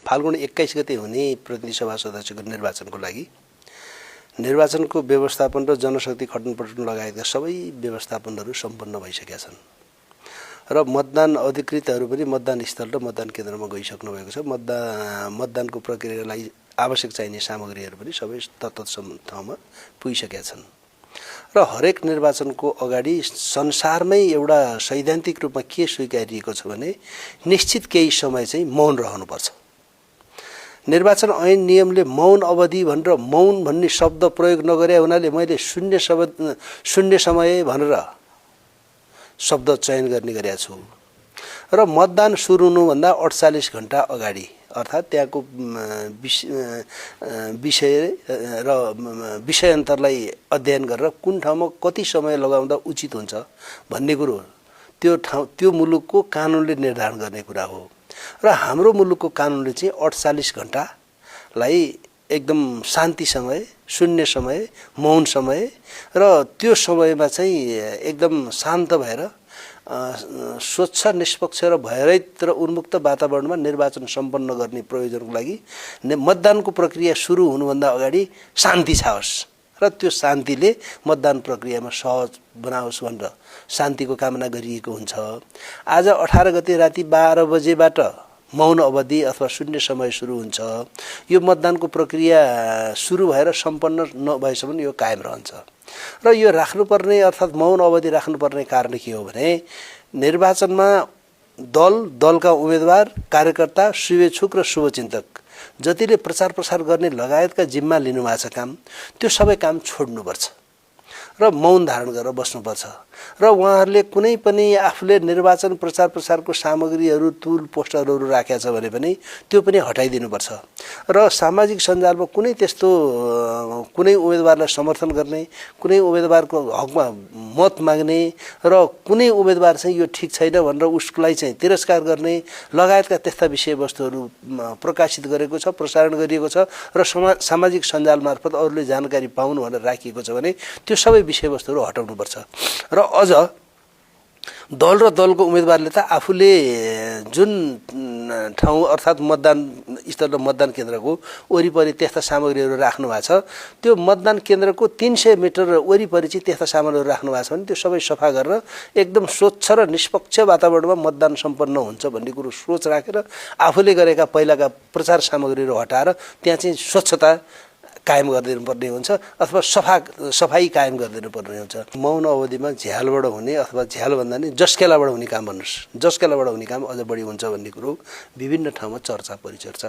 फाल्गुन 21 गते हुने प्रतिनिधि सभा सदस्यको निर्वाचनको लागि निर्वाचनको व्यवस्थापन र जनशक्ति खटनपटन लगायतका सबै व्यवस्थापनहरू सम्पन्न भइसकेका छन् र मतदान अधिकृतहरू पनि मतदान स्थल र मतदान केन्द्रमा गइसक्नु भएको छ। मतदानको प्रक्रियालाई आवश्यक चाहिने सामग्रीहरू पनि सबै तत्सम ठाउँमा पुगिसकेका छन् र हरेक निर्वाचनको अगाडि संसारमै एउटा सैद्धान्तिक रूपमा के स्वीकारिएको छ भने निश्चित केही समय चाहिँ मौन रहनुपर्छ। निर्वाचन ऐन नियमले मौन अवधि भनेर मौन भन्ने शब्द प्रयोग नगरे हुनाले मैले शून्य समय भनेर शब्द चयन गर्ने गरेका छु र मतदान सुरु हुनुभन्दा 48 घण्टा अगाडि अर्थात् त्यहाँको विषयान्तरलाई अध्ययन गरेर कुन ठाउँमा कति समय लगाउँदा उचित हुन्छ भन्ने कुरो त्यो मुलुकको कानुनले निर्धारण गर्ने कुरा हो र हाम्रो मुलुकको कानुनले चाहिँ 48 घण्टालाई एकदम शान्ति समय, शून्य समय, मौन समय र त्यो समयमा चाहिँ एकदम शान्त भएर स्वच्छ निष्पक्ष र भयरहित र उन्मुक्त वातावरणमा निर्वाचन सम्पन्न गर्ने प्रयोजनको लागि मतदानको प्रक्रिया सुरु हुनुभन्दा अगाडि शान्ति छाओस् र त्यो शान्तिले मतदान प्रक्रियामा सहज बनाओस् भनेर शान्तिको कामना गरिएको हुन्छ। आज 18 गते राति 12 बजेबाट मौन अवधि अथवा शून्य समय सुरु हुन्छ। यो मतदानको प्रक्रिया सुरु भएर सम्पन्न नभएसम्म यो कायम रहन्छ र यो राख्नुपर्ने अर्थात् मौन अवधि राख्नुपर्ने कारण के हो भने निर्वाचनमा दलका उम्मेदवार, कार्यकर्ता, शुभेच्छुक र शुभचिन्तक जतिले प्रचार प्रसार गर्ने लगायतका जिम्मा लिनुभएको छ काम, त्यो सबै काम छोड्नुपर्छ र मौन धारण गरेर बस्नुपर्छ र उहाँहरूले कुनै पनि आफूले निर्वाचन प्रचार प्रसारको सामग्रीहरू तुल पोस्टरहरू राखेका छ भने पनि त्यो पनि हटाइदिनुपर्छ र सामाजिक सञ्जालमा कुनै त्यस्तो कुनै उम्मेदवारलाई समर्थन गर्ने, कुनै उम्मेदवारको हकमा मत माग्ने र कुनै उम्मेदवार चाहिँ यो ठिक छैन भनेर उसलाई चाहिँ तिरस्कार गर्ने लगायतका त्यस्ता विषयवस्तुहरू प्रकाशित गरेको छ, प्रसारण गरिएको छ र सामाजिक सञ्जाल मार्फत अरूले जानकारी पाउनु भनेर राखिएको छ भने त्यो सबै विषयवस्तुहरू हटाउनुपर्छ र अझ दल र दलको उम्मेदवारले त आफूले जुन ठाउँ अर्थात् मतदान स्थल र मतदान केन्द्रको वरिपरि त्यस्ता सामग्रीहरू राख्नु भएको छ, त्यो मतदान केन्द्रको 300 मिटर वरिपरि चाहिँ त्यस्ता सामानहरू राख्नु भएको छ भने त्यो सबै सफा गरेर एकदम स्वच्छ र निष्पक्ष वातावरणमा मतदान सम्पन्न हुन्छ भन्ने कुरो सोच राखेर आफूले गरेका पहिलाका प्रचार सामग्रीहरू हटाएर त्यहाँ चाहिँ स्वच्छता कायम गरिदिनु पर्ने हुन्छ अथवा सफाई कायम गरिदिनु पर्ने हुन्छ। मौन अवधिमा झ्यालबाट हुने अथवा झ्याल भन्दा नि जस्केलाबाट हुने काम भन्नुहोस्, जस्केलाबाट हुने काम अझ बढी हुन्छ भन्ने कुरो विभिन्न ठाउँमा चर्चा परिचर्चा